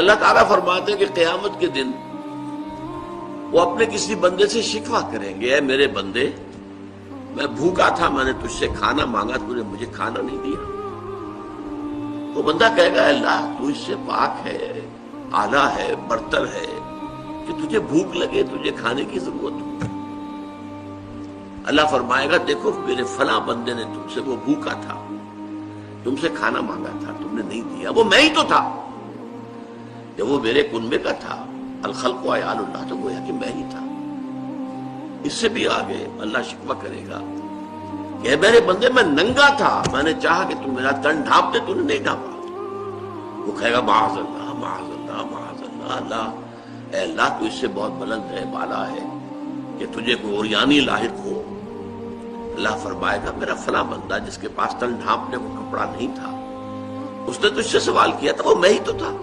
اللہ تعالیٰ فرماتے ہیں کہ قیامت کے دن وہ اپنے کسی بندے سے شکوہ کریں گے، اے میرے بندے، میں بھوکا تھا، میں نے تجھ سے کھانا مانگا، تو نے مجھے کھانا نہیں دیا۔ وہ بندہ کہے گا اللہ تو اس سے پاک ہے، اعلیٰ ہے، برتر ہے کہ تجھے بھوک لگے، تجھے کھانے کی ضرورت ہو۔ اللہ فرمائے گا دیکھو میرے فلاں بندے نے تم سے، وہ بھوکا تھا، تم سے کھانا مانگا تھا، تم نے نہیں دیا، وہ میں ہی تو تھا، جب وہ میرے کنبے کا تھا، الخلق و عیال اللہ، تو گویا کہ میں ہی تھا۔ اس سے بھی آگے اللہ شکوہ کرے گا کہ میرے بندے میں ننگا تھا، میں نے چاہا کہ تم میرا تن ڈھانپ دے، تم نے نہیں ڈھانپا۔ وہ کہے گا معاذ اللہ معاذ اللہ معاذ اللہ، اللہ اے اللہ تو اس سے بہت بلند ہے، بالا ہے کہ تجھے کوئی عریانی لاحق ہو۔ اللہ فرمائے گا میرا فلاں بندہ جس کے پاس تن ڈھانپنے کو کپڑا نہیں تھا، اس نے تجھ سے سوال کیا تھا، وہ میں ہی تو تھا۔